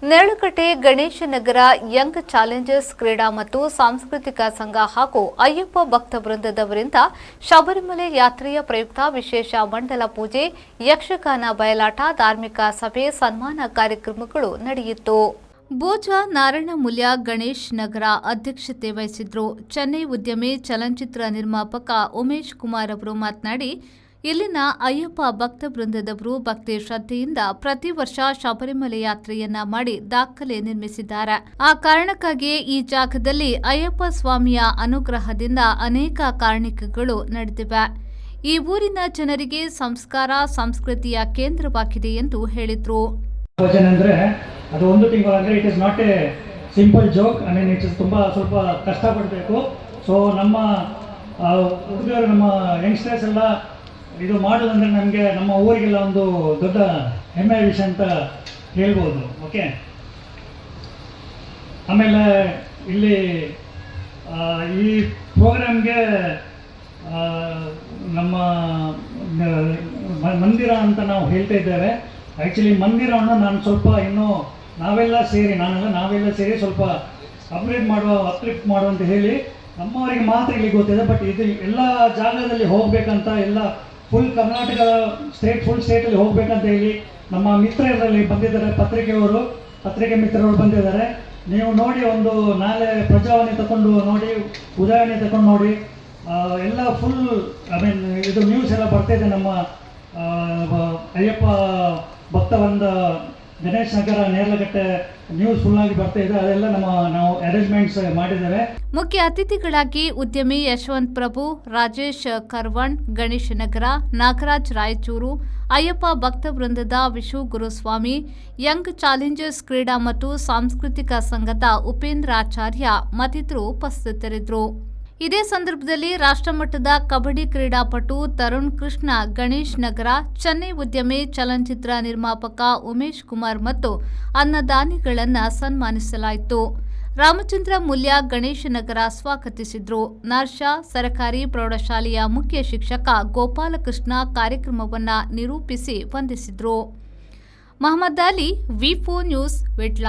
ನೇರಳಕಟ್ಟೆ ಗಣೇಶ ನಗರ Young Challengers ಕ್ರೀಡಾ ಮತ್ತು ಸಾಂಸ್ಕೃತಿಕ ಸಂಘ ಹಾಗೂ ಅಯ್ಯಪ್ಪ ಭಕ್ತ ವೃಂದದವರಿಂದ ಶಬರಿಮಲೆ ಯಾತ್ರೆಯ ಪ್ರಯುಕ್ತ ವಿಶೇಷ ಮಂಡಲ ಪೂಜೆ, ಯಕ್ಷಗಾನ ಬಯಲಾಟ, ಧಾರ್ಮಿಕ ಸಭೆ, ಸನ್ಮಾನ ಕಾರ್ಯಕ್ರಮಗಳು ನಡೆಯಿತು. ಭೋಜ ನಾರಾಯಣಮೂಲ್ಯ ಗಣೇಶ್ ನಗರ ಅಧ್ಯಕ್ಷತೆ ವಹಿಸಿದ್ರು. ಚೆನ್ನೈ ಉದ್ಯಮಿ ಚಲನಚಿತ್ರ ನಿರ್ಮಾಪಕ ಉಮೇಶ್ ಕುಮಾರ್ ಅವರು ಮಾತನಾಡಿ, ಇಲ್ಲಿನ ಅಯ್ಯಪ್ಪ ಭಕ್ತ ವೃಂದದವರು ಭಕ್ತಿ ಶ್ರದ್ಧೆಯಿಂದ ಪ್ರತಿ ವರ್ಷ ಶಬರಿಮಲೆ ಯಾತ್ರೆಯನ್ನ ಮಾಡಿ ದಾಖಲೆ ನಿರ್ಮಿಸಿದ್ದಾರೆ. ಆ ಕಾರಣಕ್ಕಾಗಿಯೇ ಈ ಜಾಗದಲ್ಲಿ ಅಯ್ಯಪ್ಪ ಸ್ವಾಮಿಯ ಅನುಗ್ರಹದಿಂದ ಅನೇಕ ಕಾರಣಿಕಗಳು ನಡೆದಿವೆ. ಈ ಊರಿನ ಜನರಿಗೆ ಸಂಸ್ಕಾರ ಸಂಸ್ಕೃತಿಯ ಕೇಂದ್ರವಾಗಿದೆ ಎಂದು ಹೇಳಿದ್ರು. ಅದು ಒಂದು ತಿಂಗಳು ಅಂದರೆ it is not A simple joke. It is ತುಂಬ ಸ್ವಲ್ಪ ಕಷ್ಟಪಡಬೇಕು. ಸೊ ನಮ್ಮ ಹುಡುಗರು, ನಮ್ಮ ಯಂಗ್ಸ್ಟರ್ಸ್ ಎಲ್ಲ ಇದು ಮಾಡೋದಂದರೆ ನಮಗೆ ನಮ್ಮ ಊರಿಗೆಲ್ಲ ಒಂದು ದೊಡ್ಡ ಹೆಮ್ಮೆಯ ವಿಷಯ ಅಂತ ಹೇಳ್ಬೋದು. ಓಕೆ, ಆಮೇಲೆ ಇಲ್ಲಿ ಈ ಪ್ರೋಗ್ರಾಮ್ಗೆ ನಮ್ಮ ಮಂದಿರ ಅಂತ ನಾವು ಹೇಳ್ತಾ ಇದ್ದೇವೆ. ಆ್ಯಕ್ಚುಲಿ ಮಂದಿರವನ್ನು ನಾನು ಸ್ವಲ್ಪ ಇನ್ನೂ ನಾವೆಲ್ಲ ಸೇರಿ ಸ್ವಲ್ಪ ಅಪ್ಲಿಫ್ಟ್ ಮಾಡುವ ಅಂತ ಹೇಳಿ ನಮ್ಮವರಿಗೆ ಮಾತ್ರ ಇಲ್ಲಿ ಗೊತ್ತಿದೆ. ಬಟ್ ಇದು ಎಲ್ಲ ಜಾಗದಲ್ಲಿ ಹೋಗಬೇಕಂತ, ಎಲ್ಲ ಫುಲ್ ಕರ್ನಾಟಕ ಫುಲ್ ಸ್ಟೇಟಲ್ಲಿ ಹೋಗ್ಬೇಕಂತ ಹೇಳಿ ನಮ್ಮ ಮಿತ್ರರಲ್ಲಿ ಬಂದಿದ್ದಾರೆ, ಪತ್ರಿಕೆ ಮಿತ್ರರು ಬಂದಿದ್ದಾರೆ. ನೀವು ನೋಡಿ, ಒಂದು ನಾಳೆ ಪ್ರಜಾವಾಣಿ ತಗೊಂಡು ನೋಡಿ, ಉದಯವಾಣಿ ತಗೊಂಡು ನೋಡಿ, ಎಲ್ಲ ಫುಲ್ ಇದು ನ್ಯೂಸ್ ಎಲ್ಲ ಬರ್ತಾಯಿದೆ. ನಮ್ಮ ಅಯ್ಯಪ್ಪ ಭಕ್ತವೃಂದ ಗಣೇಶ್ ನಗರ ನೇರಳಕಟ್ಟೆ ನ್ಯೂಸ್ ಫುಲ್ ಆಗಿ ಬರ್ತಾ ಇದೆ. ಅದೆಲ್ಲ ನಾವು ಅರೇಂಜ್ಮೆಂಟ್ಸ್ ಮಾಡಿದ್ದೇವೆ. ಮುಖ್ಯ ಅತಿಥಿಗಳಾಗಿ ಉದ್ಯಮಿ ಯಶವಂತ್ ಪ್ರಭು, ರಾಜೇಶ್ ಕರ್ವಣ್, ಗಣೇಶ ನಗರ, ನಾಗರಾಜ್ ರಾಯಚೂರು, ಅಯ್ಯಪ್ಪ ಭಕ್ತ ವೃಂದದ ವಿಶು ಗುರುಸ್ವಾಮಿ, ಯಂಗ್ ಚಾಲೆಂಜರ್ಸ್ ಕ್ರೀಡಾ ಮತ್ತು ಸಾಂಸ್ಕೃತಿಕ ಸಂಘದ ಉಪೇಂದ್ರಾಚಾರ್ಯ ಮತ್ತಿತರರು ಉಪಸ್ಥಿತರಿದ್ದರು. ಇದೇ ಸಂದರ್ಭದಲ್ಲಿ ರಾಷ್ಟ್ರಮಟ್ಟದ ಕಬಡ್ಡಿ ಕ್ರೀಡಾಪಟು ತರುಣ್ ಕೃಷ್ಣ ಗಣೇಶ್ ನಗರ, ಚೆನ್ನೈ ಉದ್ಯಮಿ ಚಲನಚಿತ್ರ ನಿರ್ಮಾಪಕ ಉಮೇಶ್ ಕುಮಾರ್ ಮತ್ತು ಅನ್ನದಾನಿಗಳನ್ನು ಸನ್ಮಾನಿಸಲಾಯಿತು. ರಾಮಚಂದ್ರ ಮೂಲ್ಯ ಗಣೇಶ ನಗರ ಸ್ವಾಗತಿಸಿದ್ರು. ನಾರ್ಷಾ ಸರಕಾರಿ ಪ್ರೌಢಶಾಲೆಯ ಮುಖ್ಯ ಶಿಕ್ಷಕ ಗೋಪಾಲಕೃಷ್ಣ ಕಾರ್ಯಕ್ರಮವನ್ನು ನಿರೂಪಿಸಿ ವಂದಿಸಿದ್ರು. ಮಹಮ್ಮದ್ ಅಲಿ, ವಿ4 ನ್ಯೂಸ್, ವಿಟ್ಲ.